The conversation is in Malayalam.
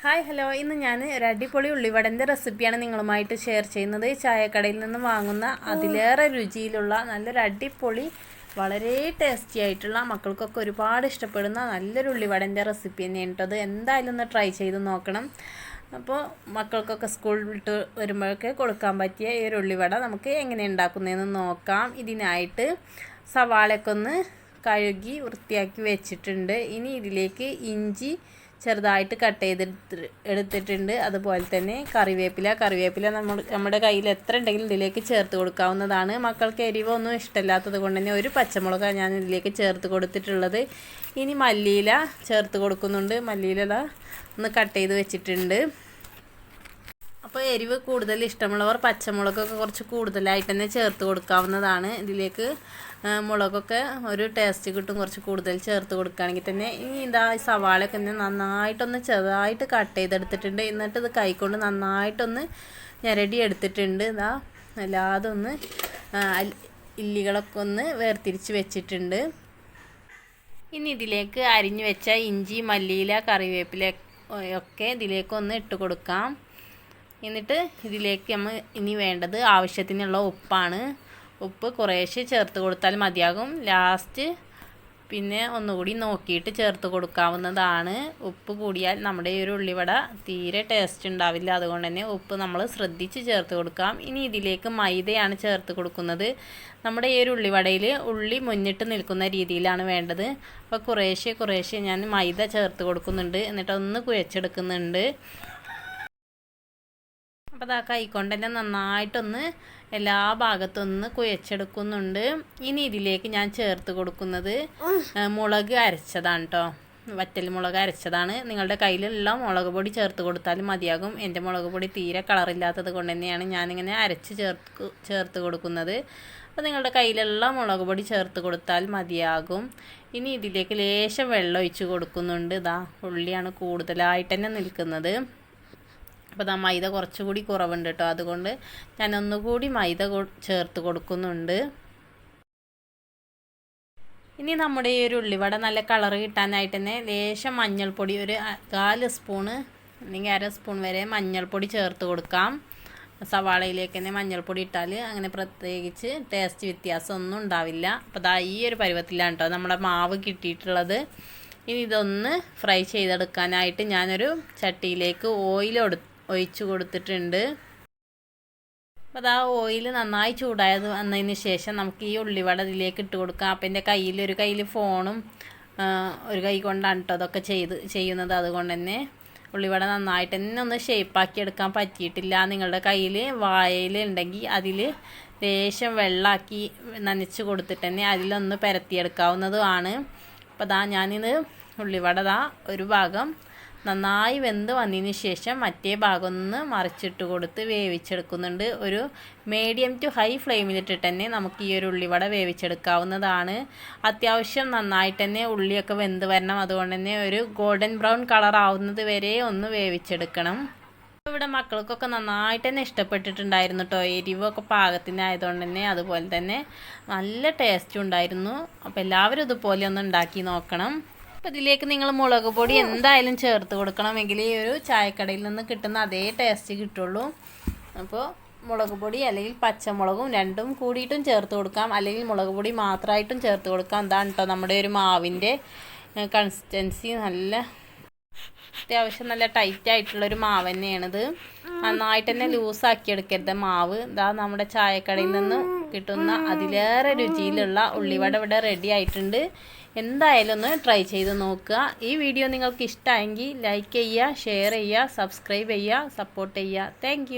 ഹായ് ഹലോ, ഇന്ന് ഞാൻ ഒരു അടിപൊളി ഉള്ളിവടൻ്റെ റെസിപ്പിയാണ് നിങ്ങളുമായിട്ട് ഷെയർ ചെയ്യുന്നത്. ചായക്കടയിൽ നിന്ന് വാങ്ങുന്ന അതിലേറെ രുചിയിലുള്ള നല്ലൊരു അടിപൊളി വളരെ ടേസ്റ്റി ആയിട്ടുള്ള മക്കൾക്കൊക്കെ ഒരുപാട് ഇഷ്ടപ്പെടുന്ന നല്ലൊരു ഉള്ളിവടൻ്റെ റെസിപ്പി തന്നെയാണ് കേട്ടോ. അത് എന്തായാലും ഒന്ന് ട്രൈ ചെയ്ത് നോക്കണം. അപ്പോൾ മക്കൾക്കൊക്കെ സ്കൂൾ വിട്ട് വരുമ്പോഴൊക്കെ കൊടുക്കാൻ പറ്റിയ ഈ ഒരു ഉള്ളിവട നമുക്ക് എങ്ങനെ ഉണ്ടാക്കുന്നതെന്ന് നോക്കാം. ഇതിനായിട്ട് സവാളയൊക്കെ ഒന്ന് കഴുകി വൃത്തിയാക്കി വെച്ചിട്ടുണ്ട്. ഇനി ഇതിലേക്ക് ഇഞ്ചി ചെറുതായിട്ട് കട്ട് എടുത്തിട്ടുണ്ട്. അതുപോലെ തന്നെ കറിവേപ്പില നമ്മുടെ കയ്യിൽ എത്ര ഉണ്ടെങ്കിലും ഇതിലേക്ക് ചേർത്ത് കൊടുക്കാവുന്നതാണ്. മക്കൾക്ക് എരിവൊന്നും ഇഷ്ടമില്ലാത്തത് കൊണ്ട് തന്നെ ഒരു പച്ചമുളകാണ് ഞാൻ ഇതിലേക്ക് ചേർത്ത് കൊടുത്തിട്ടുള്ളത്. ഇനി മല്ലിയില ചേർത്ത് കൊടുക്കുന്നുണ്ട്. മല്ലിയില ഒന്ന് കട്ട് ചെയ്ത് വെച്ചിട്ടുണ്ട്. അപ്പോൾ എരിവ് കൂടുതൽ ഇഷ്ടമുള്ളവർ പച്ചമുളകൊക്കെ കുറച്ച് കൂടുതലായിട്ട് തന്നെ ചേർത്ത് കൊടുക്കാവുന്നതാണ്. ഇതിലേക്ക് മുളകൊക്കെ ഒരു ടേസ്റ്റ് കിട്ടും കുറച്ച് കൂടുതൽ ചേർത്ത് കൊടുക്കുകയാണെങ്കിൽ തന്നെ. ഇനി ഇതാ സവാളയൊക്കെ നന്നായിട്ടൊന്ന് ചെറുതായിട്ട് കട്ട് ചെയ്തെടുത്തിട്ടുണ്ട്. എന്നിട്ട് ഇത് കൈകൊണ്ട് നന്നായിട്ടൊന്ന് ഞെരടി എടുത്തിട്ടുണ്ട്. ഇതാ അല്ലാതെ ഒന്ന് ഇല്ലികളൊക്കെ ഒന്ന് വേർതിരിച്ച് വെച്ചിട്ടുണ്ട്. ഇനി ഇതിലേക്ക് അരിഞ്ഞു വെച്ച ഇഞ്ചി, മല്ലിയില, കറിവേപ്പില ഒക്കെ ഇതിലേക്കൊന്ന് ഇട്ട് കൊടുക്കാം. എന്നിട്ട് ഇതിലേക്ക് നമ്മൾ ഇനി വേണ്ടത് ആവശ്യത്തിനുള്ള ഉപ്പാണ്. ഉപ്പ് കുറേശ്ശെ ചേർത്ത് കൊടുത്താൽ മതിയാകും. ലാസ്റ്റ് പിന്നെ ഒന്നുകൂടി നോക്കിയിട്ട് ചേർത്ത് കൊടുക്കാവുന്നതാണ്. ഉപ്പ് കൂടിയാൽ നമ്മുടെ ഈ ഒരു ഉള്ളിവട തീരെ ടേസ്റ്റ് ഉണ്ടാവില്ല. അതുകൊണ്ട് തന്നെ ഉപ്പ് നമ്മൾ ശ്രദ്ധിച്ച് ചേർത്ത് കൊടുക്കാം. ഇനി ഇതിലേക്ക് മൈദയാണ് ചേർത്ത് കൊടുക്കുന്നത്. നമ്മുടെ ഈ ഒരു ഉള്ളിവടയിൽ ഉള്ളി മുന്നിട്ട് നിൽക്കുന്ന രീതിയിലാണ് വേണ്ടത്. അപ്പോൾ കുറേശ്ശെ ഞാൻ മൈദ ചേർത്ത് കൊടുക്കുന്നുണ്ട്. എന്നിട്ട് ഒന്ന് കുഴച്ചെടുക്കുന്നുണ്ട്. അപ്പോൾ അതാ കൈക്കൊണ്ട് തന്നെ നന്നായിട്ടൊന്ന് എല്ലാ ഭാഗത്തൊന്ന് കുഴച്ചെടുക്കുന്നുണ്ട്. ഇനി ഇതിലേക്ക് ഞാൻ ചേർത്ത് കൊടുക്കുന്നത് മുളക് അരച്ചതാണ് കേട്ടോ. വറ്റൽ മുളക് അരച്ചതാണ്. നിങ്ങളുടെ കയ്യിലുള്ള മുളക് പൊടി ചേർത്ത് കൊടുത്താലും മതിയാകും. എൻ്റെ മുളക് പൊടി തീരെ കളറില്ലാത്തത് കൊണ്ട് തന്നെയാണ് ഞാനിങ്ങനെ അരച്ച് ചേർത്ത് കൊടുക്കുന്നത്. അപ്പോൾ നിങ്ങളുടെ കയ്യിലുള്ള മുളക് പൊടി ചേർത്ത് കൊടുത്താൽ മതിയാകും. ഇനി ഇതിലേക്ക് ലേശം വെള്ളം ഒഴിച്ച് കൊടുക്കുന്നുണ്ട്. ഇതാ ഉള്ളിയാണ് കൂടുതലായിട്ട് തന്നെ നിൽക്കുന്നത്. അപ്പോൾ മൈദ കുറച്ചുകൂടി കുറവുണ്ട് കേട്ടോ. അതുകൊണ്ട് ഞാൻ ഒന്നുകൂടി മൈദ ചേർത്ത് കൊടുക്കുന്നുണ്ട്. ഇനി നമ്മുടെ ഈ ഒരു ഉള്ളിവട നല്ല കളർ കിട്ടാനായിട്ട് തന്നെ ലേശം മഞ്ഞൾപ്പൊടി ഒരു 1/4 സ്പൂണ് അല്ലെങ്കിൽ 1/2 സ്പൂൺ വരെ മഞ്ഞൾപ്പൊടി ചേർത്ത് കൊടുക്കാം. സവാളയിലേക്ക് തന്നെ മഞ്ഞൾപ്പൊടി ഇട്ടാൽ അങ്ങനെ പ്രത്യേകിച്ച് ടേസ്റ്റ് വ്യത്യാസമൊന്നും ഉണ്ടാവില്ല. അപ്പോൾ ഈ ഒരു പരുവത്തിലാണ് കേട്ടോ നമ്മുടെ മാവ് കിട്ടിയിട്ടുള്ളത്. ഇനി ഇതൊന്ന് ഫ്രൈ ചെയ്തെടുക്കാനായിട്ട് ഞാനൊരു ചട്ടിയിലേക്ക് ഓയിൽ ഒഴിച്ച് കൊടുത്തിട്ടുണ്ട്. അപ്പോൾ ഓയിൽ നന്നായി വന്നതിന് ശേഷം നമുക്ക് ഈ ഉള്ളിവട ഇതിലേക്ക് ഇട്ട് കൊടുക്കാം. അപ്പം എൻ്റെ ഒരു കയ്യിൽ ഫോണും ഒരു കൈ കൊണ്ടാണ് കേട്ടോ അതൊക്കെ ചെയ്യുന്നത്. അതുകൊണ്ട് തന്നെ ഉള്ളിവട നന്നായിട്ട് തന്നെ ഒന്ന് ഷേപ്പാക്കി എടുക്കാൻ പറ്റിയിട്ടില്ല. നിങ്ങളുടെ കയ്യിൽ വാഴയില ഉണ്ടെങ്കിൽ അതിൽ ലേശം വെള്ളമാക്കി നനച്ച് കൊടുത്തിട്ട് തന്നെ അതിലൊന്ന് പരത്തിയെടുക്കാവുന്നതുമാണ്. അപ്പോൾ ഞാനിത് ഉള്ളിവട ഒരു ഭാഗം നന്നായി വെന്ത് വന്നതിന് ശേഷം മറ്റേ ഭാഗം ഒന്ന് മറിച്ചിട്ട് കൊടുത്ത് വേവിച്ചെടുക്കുന്നുണ്ട്. ഒരു മീഡിയം ടു ഹൈ ഫ്ലെയിമിലിട്ടിട്ട് തന്നെ നമുക്ക് ഈ ഒരു ഉള്ളിവട വേവിച്ചെടുക്കാവുന്നതാണ്. അത്യാവശ്യം നന്നായിട്ട് തന്നെ ഉള്ളിയൊക്കെ വെന്ത് വരണം. അതുകൊണ്ട് തന്നെ ഒരു ഗോൾഡൻ ബ്രൗൺ കളർ ആവുന്നത് വരെ ഒന്ന് വേവിച്ചെടുക്കണം. ഇവിടെ മക്കൾക്കൊക്കെ നന്നായിട്ട് തന്നെ ഇഷ്ടപ്പെട്ടിട്ടുണ്ടായിരുന്നു കേട്ടോ. എരിവൊക്കെ പാകത്തിനായതുകൊണ്ട് തന്നെ അതുപോലെ തന്നെ നല്ല ടേസ്റ്റും ഉണ്ടായിരുന്നു. അപ്പോൾ എല്ലാവരും ഇതുപോലെ ഒന്ന് ഉണ്ടാക്കി നോക്കണം. അപ്പോൾ ഇതിലേക്ക് നിങ്ങൾ മുളക് പൊടി എന്തായാലും ചേർത്ത് കൊടുക്കണമെങ്കിൽ ഈ ഒരു ചായക്കടയിൽ നിന്ന് കിട്ടുന്ന അതേ ടേസ്റ്റ് കിട്ടുള്ളൂ. അപ്പോൾ മുളക് പൊടി അല്ലെങ്കിൽ പച്ചമുളകും രണ്ടും കൂടിയിട്ടും ചേർത്ത് കൊടുക്കാം, അല്ലെങ്കിൽ മുളക് പൊടി മാത്രമായിട്ടും ചേർത്ത് കൊടുക്കാം. എന്താണ് കേട്ടോ നമ്മുടെ ഒരു മാവിൻ്റെ കൺസിസ്റ്റൻസി നല്ല അത്യാവശ്യം നല്ല ടൈറ്റ് ആയിട്ടുള്ളൊരു മാവ് തന്നെയാണിത്. നന്നായിട്ട് തന്നെ ലൂസാക്കി എടുക്കരുത് മാവ്. നമ്മുടെ ചായക്കടയിൽ നിന്ന് കിട്ടുന്ന അതിലേറെ രുചിയിലുള്ള ഉള്ളിവട ഇവിടെ റെഡി ആയിട്ടുണ്ട്. എന്തായാലും ഒന്ന് ട്രൈ ചെയ്ത് നോക്കുക. ഈ വീഡിയോ നിങ്ങൾക്ക് ഇഷ്ടമായെങ്കിൽ ലൈക്ക് ചെയ്യുക, ഷെയർ ചെയ്യുക, സബ്സ്ക്രൈബ് ചെയ്യുക, സപ്പോർട്ട് ചെയ്യുക. താങ്ക്